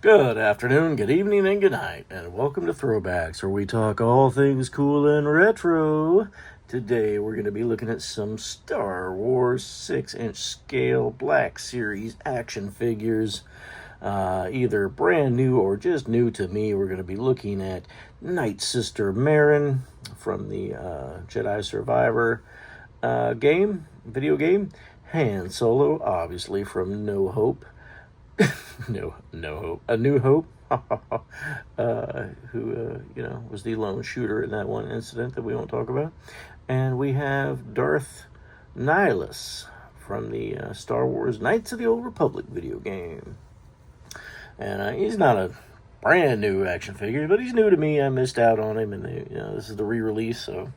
Good afternoon, good evening, and good night, and welcome to Throwbacks, where we talk all things cool and retro. Today we're going to be looking at some Star Wars 6-inch scale Black Series action figures, either brand new or just new to me. We're going to be looking at Nightsister Merrin from the Jedi Survivor video game, Han Solo, obviously from No Hope. No Hope. A New Hope, who was the lone shooter in that one incident that we won't talk about. And we have Darth Nihilus from the Star Wars Knights of the Old Republic video game. And he's not a brand new action figure, but he's new to me. I missed out on him, and this is the re-release, so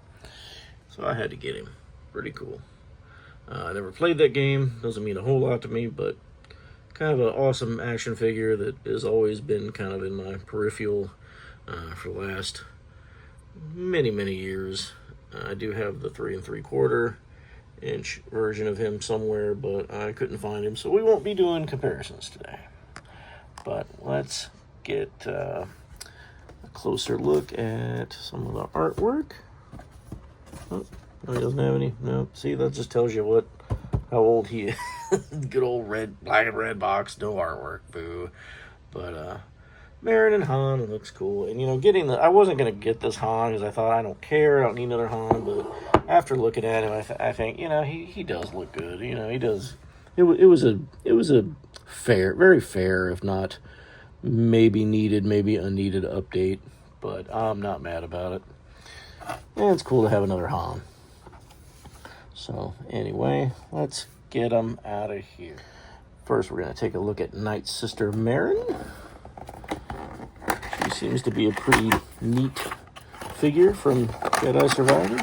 I had to get him. Pretty cool. I never played that game. Doesn't mean a whole lot to me, but kind of an awesome action figure that has always been kind of in my peripheral for the last many years. I do have the 3 3/4-inch version of him somewhere, but I couldn't find him, so we won't be doing comparisons today. But let's get a closer look at some of the artwork. Oh, no, he doesn't have any. No, see, that just tells you how old he is. Good old black and red box, no artwork, boo. But Merrin and Han, it looks cool. And I wasn't gonna get this Han because I thought I don't care, I don't need another Han. But after looking at him, I think he does look good. He does. It was a fair, very fair, if not maybe unneeded update. But I'm not mad about it. And it's cool to have another Han. So anyway, let's get them out of here. First, we're going to take a look at Nightsister Merrin. She seems to be a pretty neat figure from Jedi Survivor.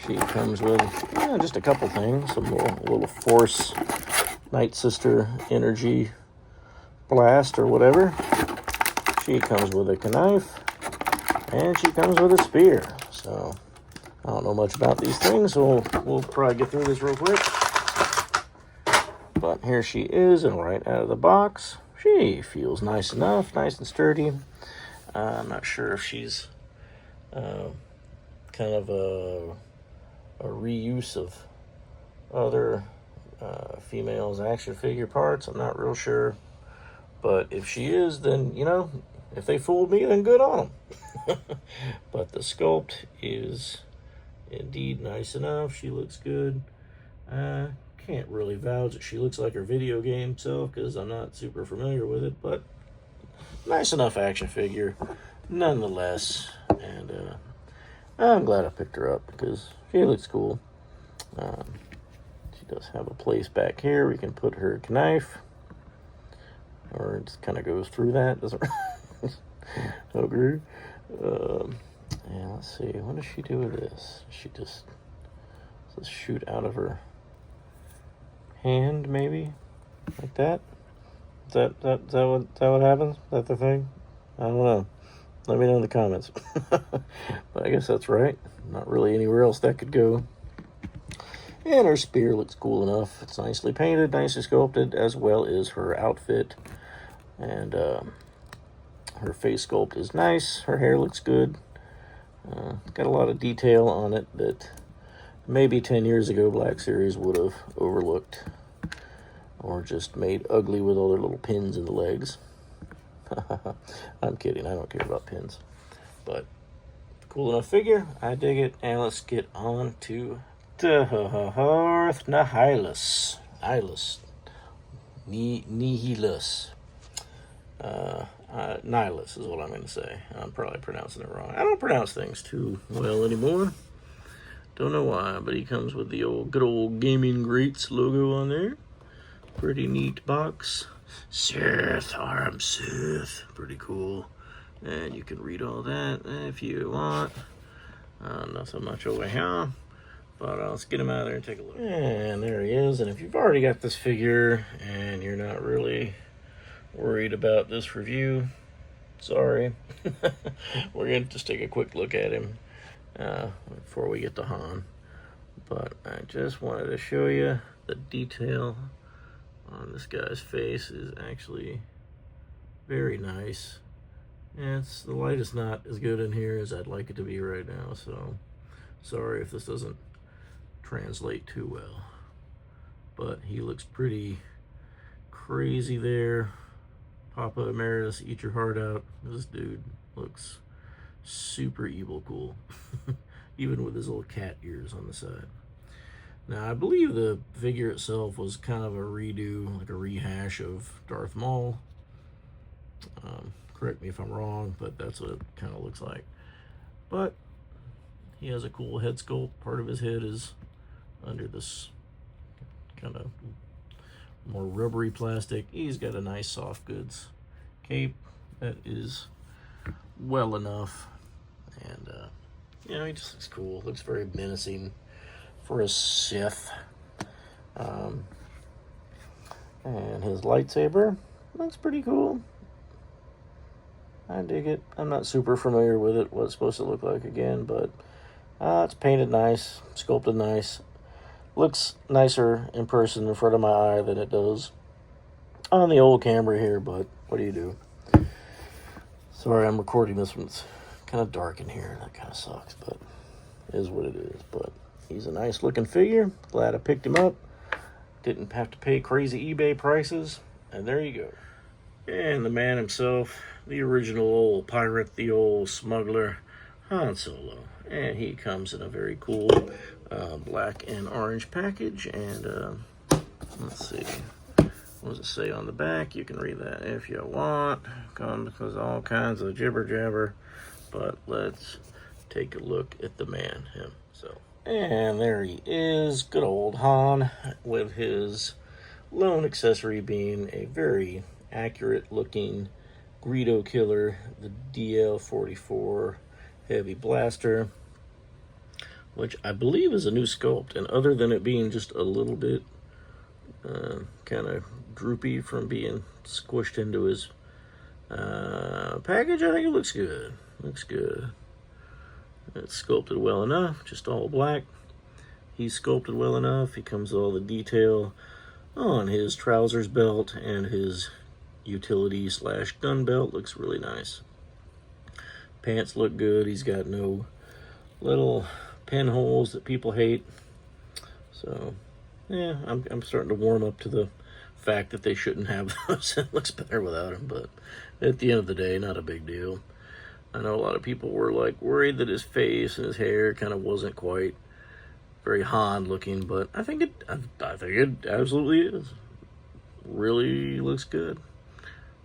She comes with just a couple things. Some little Force Nightsister energy blast or whatever. She comes with a knife, and she comes with a spear. So I don't know much about these things, so we'll probably get through this real quick. But here she is, and right out of the box, she feels nice enough, nice and sturdy. I'm not sure if she's kind of a reuse of other females' action figure parts. I'm not real sure. But if she is, then, if they fooled me, then good on them. But the sculpt is indeed nice enough. She looks good. Can't really vouch that she looks like her video game self because I'm not super familiar with it, but nice enough action figure nonetheless. And I'm glad I picked her up because she looks cool. She does have a place back here we can put her knife, or it just kind of goes through that, doesn't it? Agree. Yeah, let's see. What does she do with this? She just shoot out of her hand, maybe? Like that? Is that what happens? Is that the thing? I don't know. Let me know in the comments. But I guess that's right. Not really anywhere else that could go. And her spear looks cool enough. It's nicely painted, nicely sculpted, as well as her outfit. And her face sculpt is nice. Her hair looks good. Got a lot of detail on it that maybe 10 years ago Black Series would have overlooked or just made ugly with all their little pins in the legs. I'm kidding. I don't care about pins. But cool enough figure. I dig it. And let's get on to Darth Nihilus. Nihilus. Nihilus is what I'm going to say. I'm probably pronouncing it wrong. I don't pronounce things too well anymore. Don't know why, but he comes with the good old Gaming Greats logo on there. Pretty neat box. Sith, I'm Sith. Pretty cool. And you can read all that if you want. Not so much over here. But let's get him out of there and take a look. And there he is. And if you've already got this figure and you're not really worried about this review, sorry. We're going to just take a quick look at him before we get to Han. But I just wanted to show you the detail on this guy's face is actually Very nice. And the light is not as good in here as I'd like it to be right now, so sorry if this doesn't translate too well. But he looks pretty crazy there. Papa Emeritus, eat your heart out. This dude looks super evil cool. Even with his little cat ears on the side. Now, I believe the figure itself was kind of a redo, like a rehash of Darth Maul. Correct me if I'm wrong, but that's what it kind of looks like. But he has a cool head sculpt. Part of his head is under this kind of more rubbery plastic. He's got a nice soft goods cape that is well enough. And, you know, he just looks cool. Looks very menacing for a Sith. And his lightsaber looks pretty cool. I dig it. I'm not super familiar with it, what it's supposed to look like again, but it's painted nice, sculpted nice. Looks nicer in person in front of my eye than it does on the old camera here, but what do you do? Sorry, I'm recording this one. It's kind of dark in here. That kind of sucks, but it is what it is. But he's a nice looking figure. Glad I picked him up. Didn't have to pay crazy eBay prices. And there you go. And the man himself, the original old pirate, the old smuggler, Han Solo. And he comes in a very cool black and orange package. And let's see. What does it say on the back? You can read that if you want. Because all kinds of jibber jabber. But let's take a look at the man himself. And there he is. Good old Han with his lone accessory being a very accurate looking Greedo killer, the DL-44 heavy blaster, which I believe is a new sculpt, and other than it being just a little bit kind of droopy from being squished into his package, I think it looks good. Looks good. It's sculpted well enough, just all black. He's sculpted well enough. He comes with all the detail on his trousers belt, and his utility / gun belt looks really nice. Pants look good. He's got no little pinholes that people hate. So, yeah, I'm starting to warm up to the fact that they shouldn't have those. It looks better without him, but at the end of the day, not a big deal. I know a lot of people were like worried that his face and his hair kind of wasn't quite very Han looking, but I think it absolutely is. Really looks good.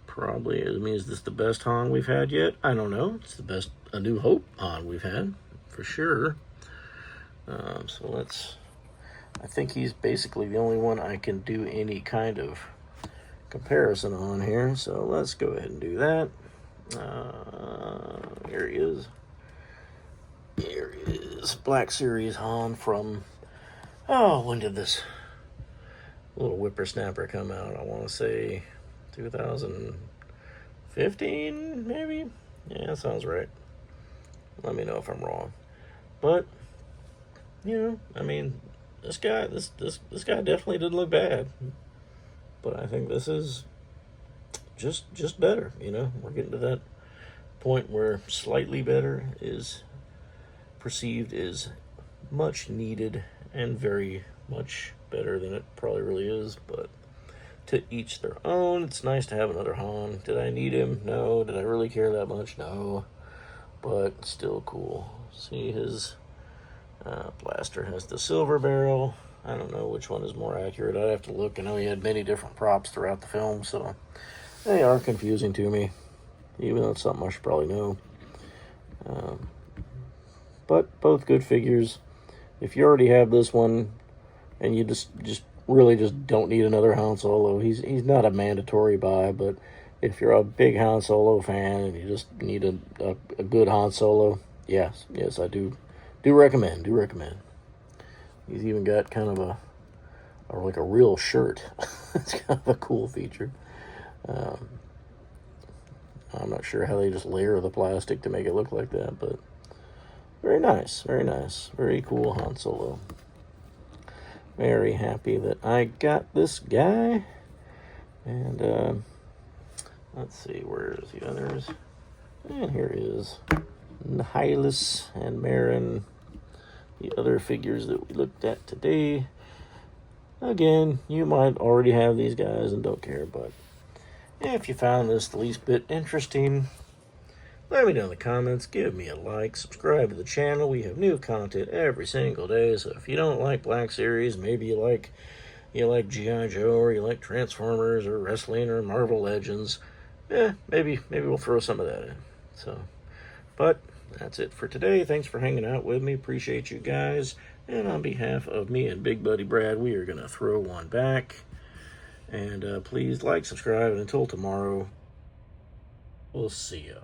Probably, I mean, is this the best Han we've had yet? I don't know. It's the best A New Hope Han we've had, for sure. So I think he's basically the only one I can do any kind of comparison on here. So let's go ahead and do that. Here he is. Here he is. Black Series Han from, when did this little whippersnapper come out? I want to say 2015, maybe? Yeah, that sounds right. Let me know if I'm wrong. But, you know, I mean, this guy definitely didn't look bad. But I think this is just better, you know? We're getting to that point where slightly better is perceived as much needed and very much better than it probably really is, but to each their own. It's nice to have another Han. Did I need him? No. Did I really care that much? No. But still cool. See, his blaster has the silver barrel. I don't know which one is more accurate. I'd have to look. I know he had many different props throughout the film, so they are confusing to me, even though it's something I should probably know. But both good figures. If you already have this one and you just really don't need another Han Solo, he's not a mandatory buy, but if you're a big Han Solo fan and you just need a good Han Solo, yes, I do recommend. He's even got kind of a real shirt. It's kind of a cool feature. I'm not sure how they just layer the plastic to make it look like that, but very nice, very cool Han Solo. Very happy that I got this guy, and Let's see, where's the others? And here is Nihilus and Merrin, the other figures that we looked at today. Again, you might already have these guys and don't care, but if you found this the least bit interesting, let me know in the comments, give me a like, subscribe to the channel. We have new content every single day, so if you don't like Black Series, maybe you like G.I. Joe, or you like Transformers, or wrestling, or Marvel Legends, maybe we'll throw some of that in. So, but that's it for today. Thanks for hanging out with me. Appreciate you guys. And on behalf of me and Big Buddy Brad, we are going to throw one back. And please like, subscribe, and until tomorrow, we'll see ya.